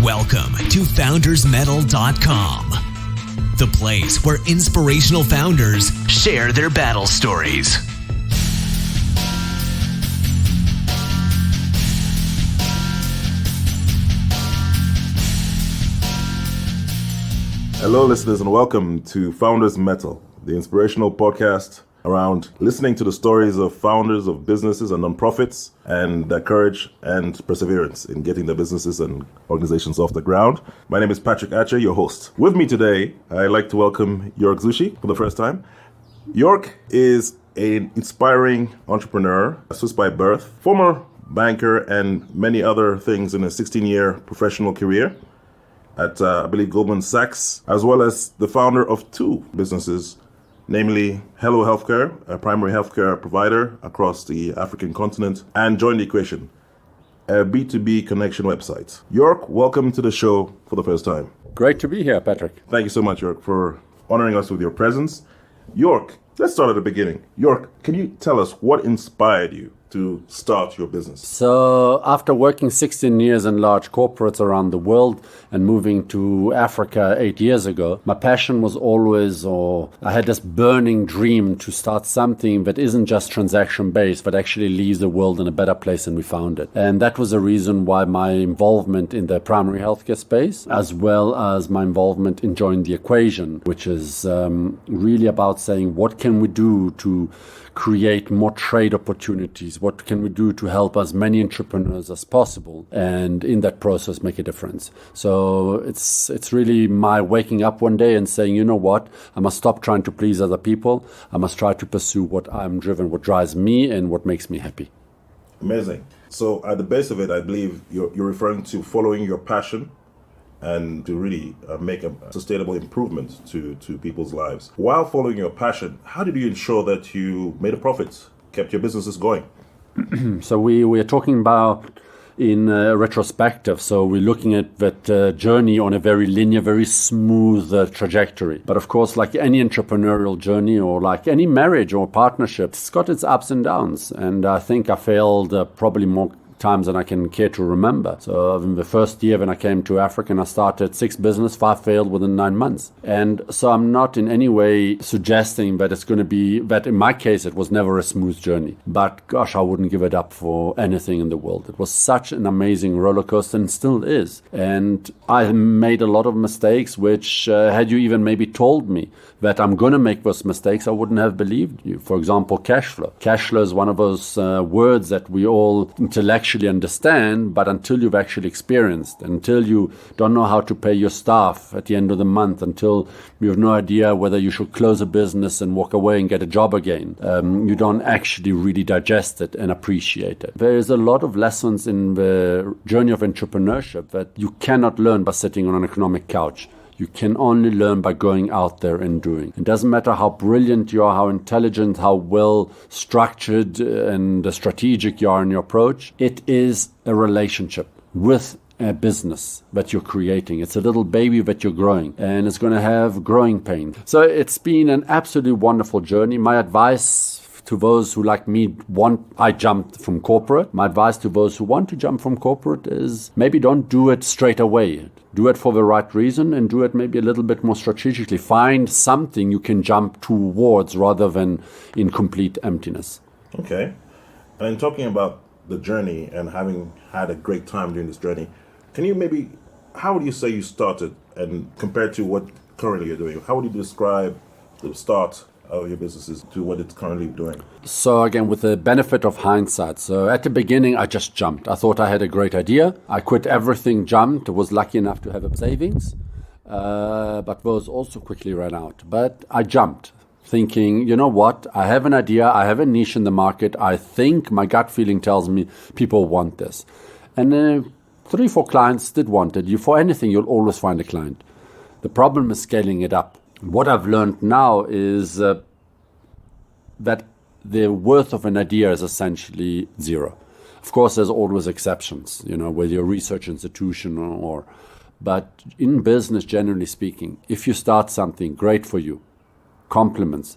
Welcome to foundersmetal.com, the place where inspirational founders share their battle stories. Hello, listeners, and welcome to Founders Metal, the inspirational podcast around listening to the stories of founders of businesses and nonprofits and their courage and perseverance in getting their businesses and organizations off the ground. My name is Patrick Ache, your host. With me today, I'd like to welcome York Zucchi for the first time. York is an inspiring entrepreneur, a Swiss by birth, former banker, and many other things in a 16-year professional career at, I believe, Goldman Sachs, as well as the founder of two businesses, namely Hello Healthcare, a primary healthcare provider across the African continent, and Join the Equation, a B2B connection website. York, welcome to the show for the first time. Great to be here, Patrick. Thank you so much, York, for honoring us with your presence. York, let's start at the beginning. York, can you tell us what inspired you to start your business? So after working 16 years in large corporates around the world and moving to Africa 8 years ago, my passion was always, I had this burning dream to start something that isn't just transaction based, but actually leaves the world in a better place than we found it. And that was the reason why my involvement in the primary healthcare space, as well as my involvement in Join the Equation, which is really about saying, what can we do to create more trade opportunities? What can we do to help as many entrepreneurs as possible? And in that process, make a difference. So it's really my waking up one day and saying, you know what? I must stop trying to please other people. I must try to pursue what I'm driven, what drives me and what makes me happy. Amazing. So at the base of it, I believe you're referring to following your passion and to really make a sustainable improvement to people's lives. While following your passion, how did you ensure that you made a profit, kept your businesses going? So we are talking about in retrospective. So we're looking at that journey on a very linear, very smooth trajectory. But of course, like any entrepreneurial journey or like any marriage or partnership, it's got its ups and downs. And I think I failed probably more times than I can care to remember. So in the first year when I came to Africa and I started 6 businesses, 5 failed within 9 months. And so I'm not in any way suggesting that it's going to be, that in my case it was never a smooth journey. But gosh, I wouldn't give it up for anything in the world. It was such an amazing roller coaster and still is. And I made a lot of mistakes, which had you even maybe told me that I'm going to make those mistakes, I wouldn't have believed you. For example, cash flow. Cash flow is one of those words that we all intellectually understand, but until you've actually experienced, until you don't know how to pay your staff at the end of the month, until you have no idea whether you should close a business and walk away and get a job again, you don't actually really digest it and appreciate it. There is a lot of lessons in the journey of entrepreneurship that you cannot learn by sitting on an economic couch. You can only learn by going out there and doing. It doesn't matter how brilliant you are, how intelligent, how well structured and strategic you are in your approach. It is a relationship with a business that you're creating. It's a little baby that you're growing, and it's going to have growing pain. So it's been an absolutely wonderful journey. My advice to those who, like me, I jumped from corporate. My advice to those who want to jump from corporate is maybe don't do it straight away. Do it for the right reason and do it maybe a little bit more strategically. Find something you can jump towards rather than in complete emptiness. Okay. And talking about the journey and having had a great time during this journey, can you maybe, how would you say you started and compared to what currently you're doing? How would you describe the start of your businesses to what it's currently doing? So again, with the benefit of hindsight. So at the beginning, I just jumped. I thought I had a great idea. I quit everything, jumped. I was lucky enough to have a savings, but those also quickly ran out. But I jumped, thinking, you know what? I have an idea. I have a niche in the market. I think my gut feeling tells me people want this. And 3-4 clients did want it. For anything, you'll always find a client. The problem is scaling it up. What I've learned now is that the worth of an idea is essentially zero. Of course, there's always exceptions, whether you're a research institution but in business, generally speaking, if you start something, great for you, compliments.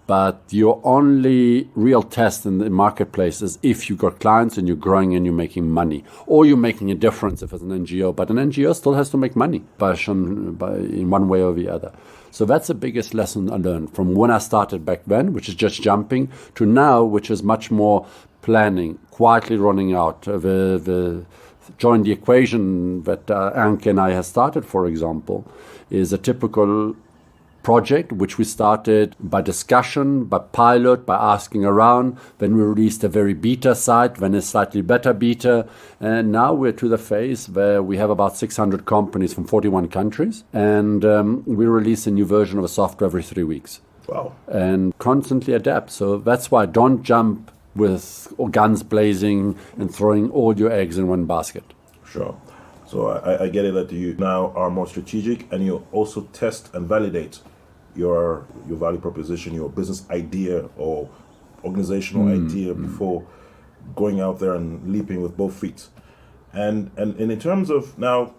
But your only real test in the marketplace is if you got clients and you're growing and you're making money, or you're making a difference if it's an NGO. But an NGO still has to make money in one way or the other. So that's the biggest lesson I learned from when I started back then, which is just jumping, to now, which is much more planning, quietly running out. Join the equation that Anke and I have started, for example, is a typical project which we started by discussion, by pilot, by asking around. Then we released a very beta site, then a slightly better beta. And now we're to the phase where we have about 600 companies from 41 countries. And we release a new version of a software every 3 weeks. Wow. And constantly adapt. So that's why don't jump with guns blazing and throwing all your eggs in one basket. Sure. So I get it that you now are more strategic, and you also test and validate your value proposition, your business idea or organizational idea before going out there and leaping with both feet. And in terms of now,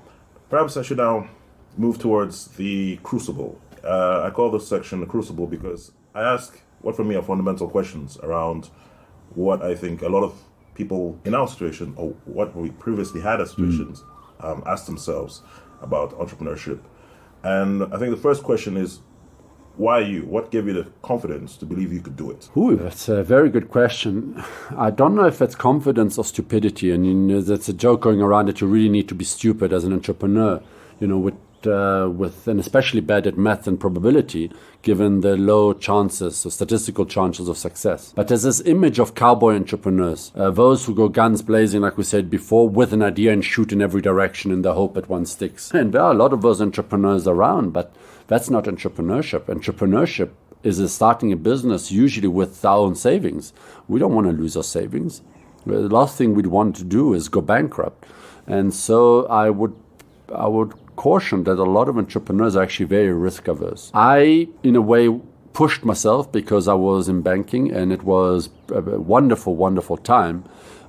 perhaps I should now move towards the Crucible. I call this section the Crucible because I ask what for me are fundamental questions around what I think a lot of people in our situation, or what we previously had as situations, ask themselves about entrepreneurship. And I think the first question is, why you? What gave you the confidence to believe you could do it? Ooh, that's a very good question. I don't know if it's confidence or stupidity. And there's a joke going around that you really need to be stupid as an entrepreneur, with and especially bad at math and probability, given the low chances or statistical chances of success. But there's this image of cowboy entrepreneurs, those who go guns blazing, like we said before, with an idea and shoot in every direction in the hope that one sticks. And there are a lot of those entrepreneurs around, but that's not entrepreneurship. Entrepreneurship is starting a business usually with our own savings. We don't want to lose our savings. The last thing we'd want to do is go bankrupt. And so I would caution that a lot of entrepreneurs are actually very risk averse. I, in a way, pushed myself because I was in banking and it was a wonderful, wonderful time.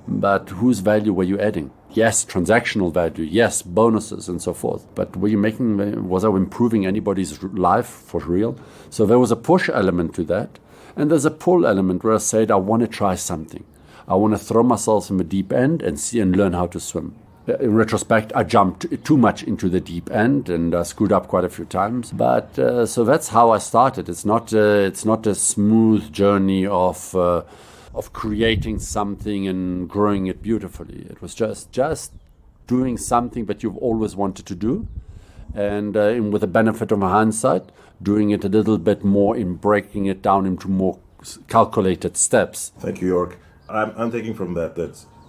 But whose value were you adding? Yes, transactional value. Yes, bonuses and so forth. But was I improving anybody's life for real? So there was a push element to that. And there's a pull element where I said, I want to try something. I want to throw myself in the deep end and see and learn how to swim. In retrospect, I jumped too much into the deep end and I screwed up quite a few times. But so that's how I started. It's not a smooth journey of creating something and growing it beautifully. It was just doing something that you've always wanted to do, and with the benefit of hindsight, doing it a little bit more in breaking it down into more calculated steps. Thank you, York. I'm taking from that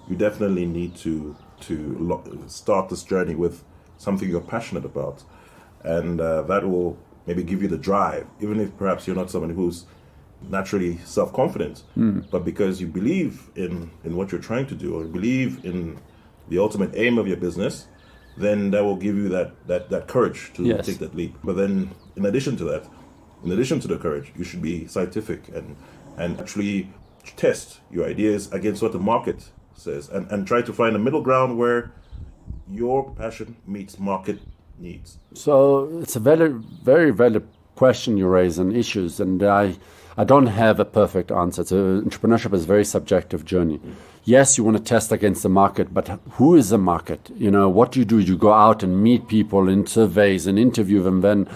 you definitely need to start this journey with something you're passionate about, and that will maybe give you the drive, even if perhaps you're not someone who's naturally self-confident, but because you believe in what you're trying to do, or believe in the ultimate aim of your business, then that will give you that courage to take that leap. But then in addition to the courage, you should be scientific and actually test your ideas against what the market says, and try to find a middle ground where your passion meets market needs. So it's a very, very valid question you raise and issues, and I don't have a perfect answer. So entrepreneurship is a very subjective journey. Yes, you want to test against the market, but who is the market? What do? You go out and meet people in surveys and interview them. Then,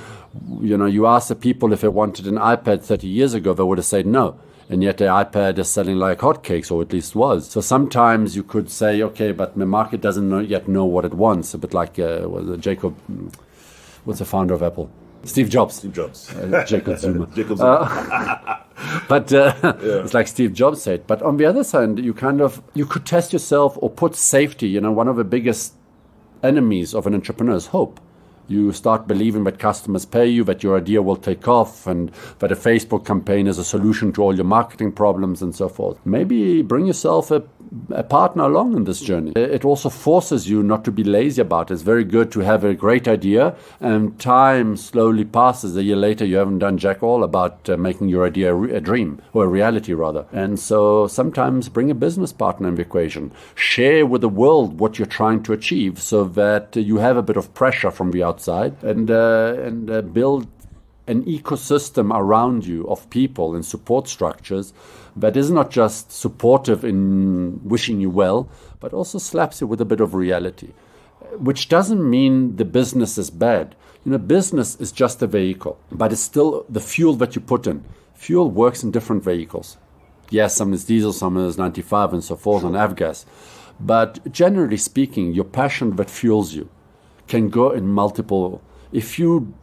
you ask the people if they wanted an iPad 30 years ago, they would have said no. And yet the iPad is selling like hotcakes, or at least was. So sometimes you could say, okay, but the market doesn't yet know what it wants. A bit like what's the founder of Apple? Steve Jobs. Jacob Zuma. But it's like Steve Jobs said. But on the other side, you could test yourself or put safety. One of the biggest enemies of an entrepreneur is hope. You start believing that customers pay you, that your idea will take off, and that a Facebook campaign is a solution to all your marketing problems and so forth. Maybe bring yourself a partner along in this journey. It also forces you not to be lazy about it. It's very good to have a great idea, and time slowly passes. A year later, you haven't done jack all about making your idea a dream, or a reality rather. And so sometimes bring a business partner in the equation. Share with the world what you're trying to achieve, so that you have a bit of pressure from the outside, and build an ecosystem around you of people and support structures that is not just supportive in wishing you well, but also slaps you with a bit of reality, which doesn't mean the business is bad. Business is just a vehicle, but it's still the fuel that you put in. Fuel works in different vehicles. Yes, some is diesel, some is 95 and so forth, and avgas. But generally speaking, your passion that fuels you can go in multiple. If you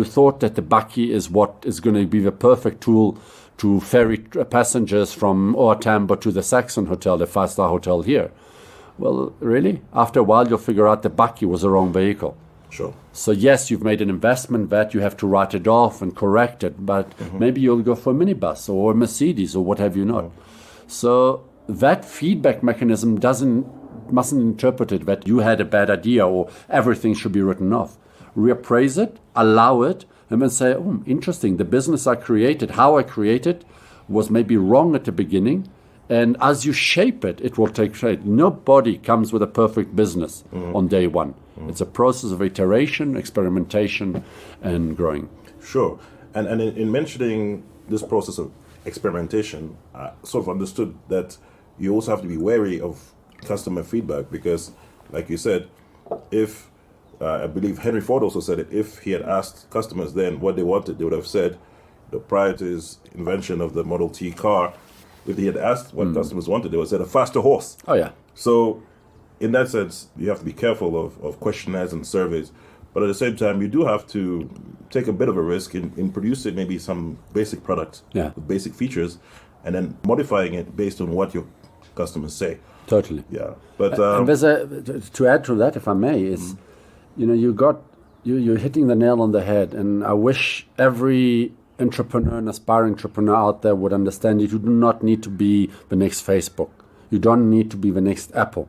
thought that the bakkie is what is going to be the perfect tool to ferry passengers from Tambo to the Saxon Hotel, the 5-star hotel here, well, really? After a while, you'll figure out the bakkie was the wrong vehicle. Sure. So yes, you've made an investment that you have to write it off and correct it, but maybe you'll go for a minibus or a Mercedes or what have you not. So that feedback mechanism mustn't interpret it that you had a bad idea or everything should be written off. Reappraise it, allow it, and then say, oh, interesting, the business I created, how I created was maybe wrong at the beginning. And as you shape it, it will take shape. Nobody comes with a perfect business on day one. It's a process of iteration, experimentation, and growing. Sure. And in mentioning this process of experimentation, I sort of understood that you also have to be wary of customer feedback because, like you said, if I believe Henry Ford also said it, if he had asked customers then what they wanted, they would have said, prior to his invention of the Model T car, if he had asked what customers wanted, they would have said a faster horse. Oh, yeah. So in that sense, you have to be careful of questionnaires and surveys. But at the same time, you do have to take a bit of a risk in producing maybe some basic product with basic features and then modifying it based on what your customers say. Totally. Yeah. But and there's to add to that, if I may, is you're hitting the nail on the head. And I wish every entrepreneur and aspiring entrepreneur out there would understand that you do not need to be the next Facebook. You don't need to be the next Apple.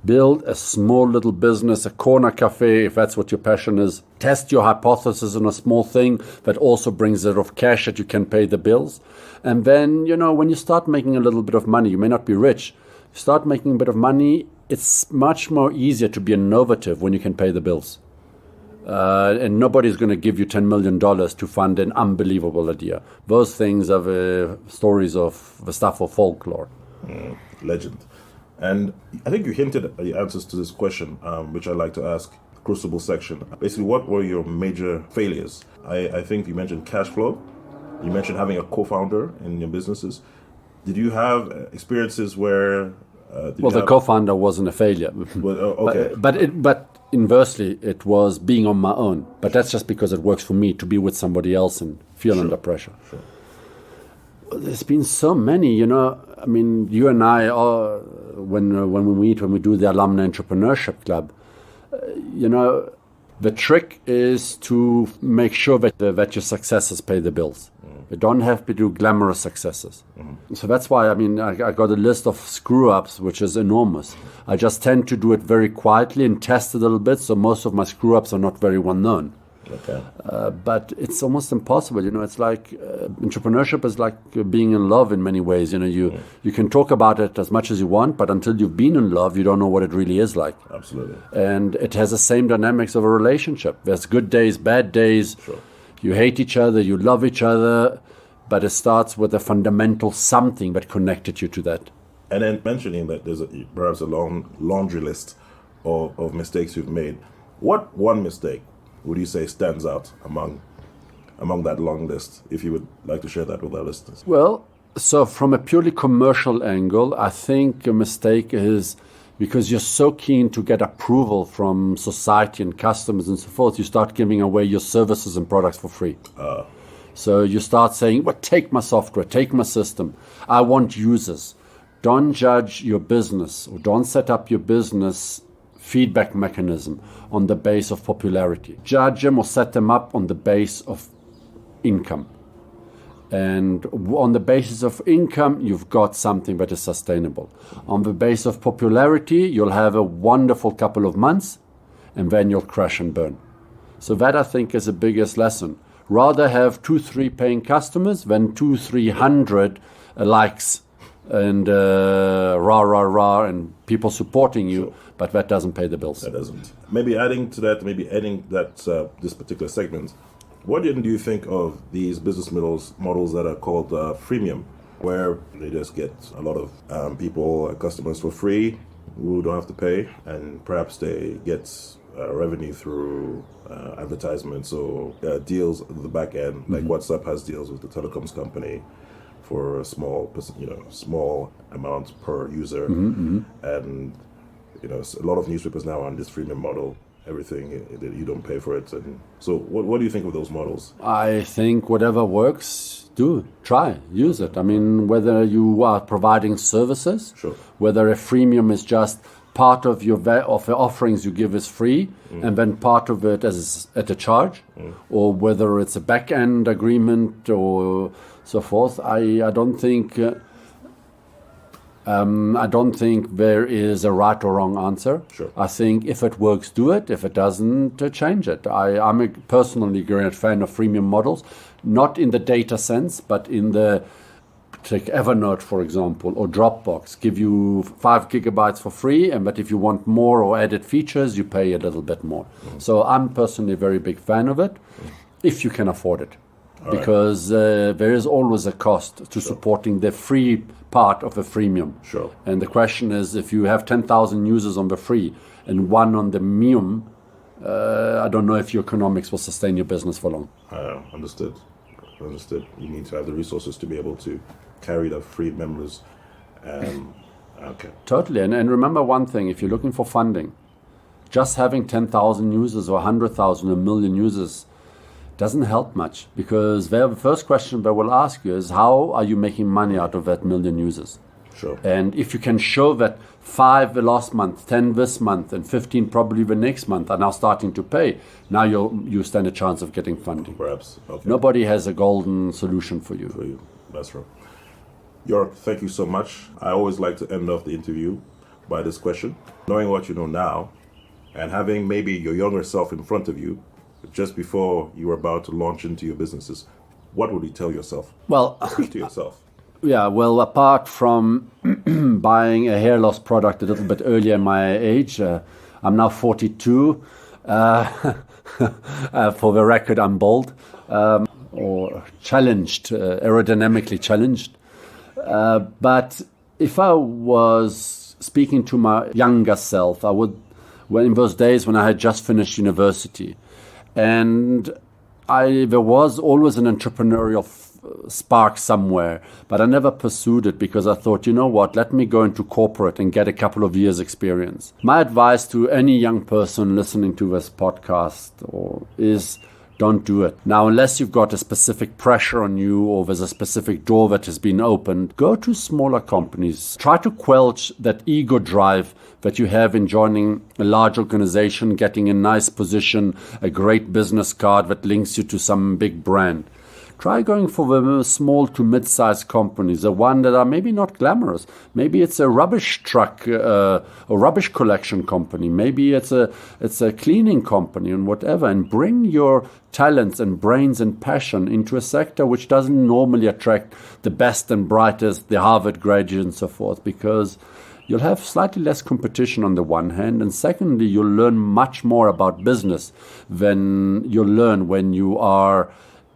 Build a small little business, a corner cafe, if that's what your passion is. Test your hypothesis on a small thing that also brings a lot of cash that you can pay the bills. And then, when you start making a little bit of money, you may not be rich. You start making a bit of money, it's much more easier to be innovative when you can pay the bills. And nobody's going to give you $10 million to fund an unbelievable idea. Those things are the stories of the stuff of folklore. Legend. And I think you hinted at the answers to this question, which I like to ask, Crucible section. Basically, what were your major failures? I think you mentioned cash flow. You mentioned having a co-founder in your businesses. Did you have experiences where... the co-founder wasn't a failure. Well, okay. But inversely, it was being on my own. But that's just because it works for me to be with somebody else and feel under pressure. Sure. There's been so many, I mean, you and I, when we meet, when we do the Alumni Entrepreneurship Club, the trick is to make sure that your successes pay the bills. You don't have to do glamorous successes. So that's why, I got a list of screw-ups, which is enormous. I just tend to do it very quietly and test a little bit, so most of my screw-ups are not very well known. Okay. But it's almost impossible. It's like entrepreneurship is like being in love in many ways. You can talk about it as much as you want, but until you've been in love, you don't know what it really is like. Absolutely. And it has the same dynamics of a relationship. There's good days, bad days. Sure. You hate each other, you love each other, but it starts with a fundamental something that connected you to that. And then mentioning that there's perhaps a long laundry list of mistakes you've made. What one mistake would you say stands out among that long list, if you would like to share that with our listeners? Well, so from a purely commercial angle, I think a mistake is because you're so keen to get approval from society and customers and so forth, you start giving away your services and products for free. So you start saying, well, take my software, take my system. I want users. Don't judge your business or don't set up your business feedback mechanism on the base of popularity. Judge them or set them up on the base of income. And on the basis of income, you've got something that is sustainable. On the base of popularity, you'll have a wonderful couple of months, and then you'll crash and burn. So that, I think, is the biggest lesson. Rather have 2-3 paying customers than 200-300 likes and rah, and people supporting you, sure. But that doesn't pay the bills. That doesn't. Maybe adding that this particular segment, What do you think of these business models that are called freemium, where they just get a lot of people, customers for free who don't have to pay, and perhaps they get revenue through advertisements or deals at the back end, like WhatsApp has deals with the telecoms company for a small amount per user, and a lot of newspapers now are on this freemium model. Everything you don't pay for it, and so what do you think of those models? I think whatever works, try, use it. I mean, whether you are providing services, sure, whether a freemium is just part of your of the offerings you give is free, and then part of it is at a charge, or whether it's a back-end agreement or so forth. I don't think there is a right or wrong answer. Sure. I think if it works, do it. If it doesn't, change it. I'm a personally great fan of freemium models, not in the data sense, but in take Evernote, for example, or Dropbox. Give you 5 gigabytes for free, but if you want more or added features, you pay a little bit more. So I'm personally a very big fan of it, if you can afford it. Because there is always a cost to supporting the free part of a freemium. Sure. And the question is, if you have 10,000 users on the free and 1 on the mium, I don't know if your economics will sustain your business for long. Understood. You need to have the resources to be able to carry the free members. Okay. Totally. And remember one thing, if you're looking for funding, just having 10,000 users or 100,000, a million users doesn't help much, because the first question they will ask you is, how are you making money out of that million users? Sure. And if you can show that 5 the last month, 10 this month, and 15 probably the next month are now starting to pay, now you stand a chance of getting funding. Perhaps. Okay. Nobody has a golden solution for you. That's right. York, thank you so much. I always like to end off the interview by this question. Knowing what you know now, and having maybe your younger self in front of you, just before you were about to launch into your businesses, what would you tell yourself? Well, Speak to yourself. Yeah, well, apart from buying a hair loss product a little bit earlier in my age, I'm now 42. For the record, I'm bald, or challenged, aerodynamically challenged. But if I was speaking to my younger self, I would, in those days when I had just finished university, and there was always an entrepreneurial spark somewhere, but I never pursued it because I thought, you know what, let me go into corporate and get a couple of years experience. My advice to any young person listening to this podcast is don't do it. Now, unless you've got a specific pressure on you or there's a specific door that has been opened, go to smaller companies. Try to quelch that ego drive that you have in joining a large organization, getting a nice position, a great business card that links you to some big brand. Try going for the small to mid-sized companies, the one that are maybe not glamorous. Maybe it's a rubbish truck or rubbish collection company. Maybe it's a cleaning company and whatever. And bring your talents and brains and passion into a sector which doesn't normally attract the best and brightest, the Harvard graduates and so forth, because you'll have slightly less competition on the one hand, and secondly, you'll learn much more about business than you'll learn when you are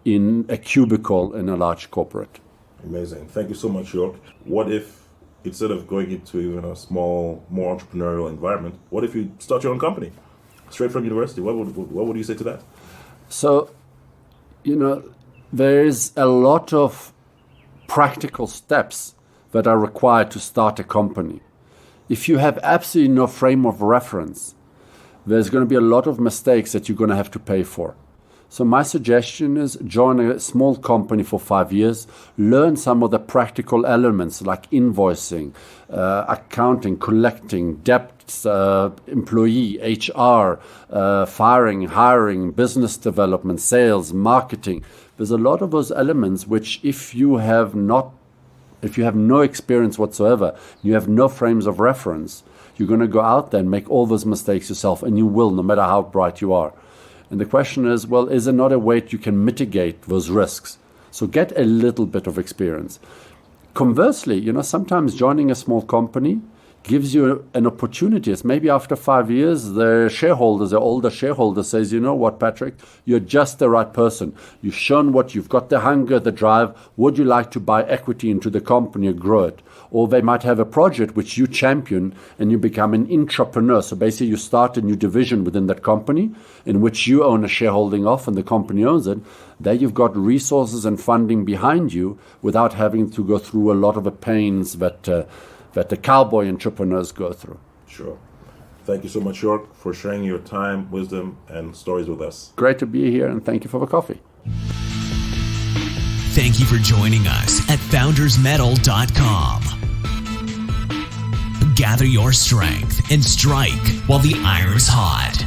in a cubicle in a large corporate. Amazing. Thank you so much, York. What if, instead of going into even a small, more entrepreneurial environment, what if you start your own company straight from university? What would you say to that? So, there's a lot of practical steps that are required to start a company. If you have absolutely no frame of reference, there's going to be a lot of mistakes that you're going to have to pay for. So my suggestion is join a small company for 5 years, learn some of the practical elements like invoicing, accounting, collecting, debts, employee, HR, firing, hiring, business development, sales, marketing. There's a lot of those elements which if you have no experience whatsoever, you have no frames of reference, you're going to go out there and make all those mistakes yourself, and you will, no matter how bright you are. And the question is, well, is there not a way you can mitigate those risks? So get a little bit of experience. Conversely, sometimes joining a small company gives you an opportunity. It's maybe after 5 years, the shareholders, the older shareholder says, you know what, Patrick, you're just the right person. You've shown what you've got, the hunger, the drive. Would you like to buy equity into the company or grow it? Or they might have a project which you champion and you become an intrapreneur. So basically you start a new division within that company in which you own a shareholding of and the company owns it. There you've got resources and funding behind you without having to go through a lot of the pains that the cowboy entrepreneurs go through. Sure. Thank you so much, York, for sharing your time, wisdom, and stories with us. Great to be here, and thank you for the coffee. Thank you for joining us at foundersmetal.com. Gather your strength and strike while the iron's hot.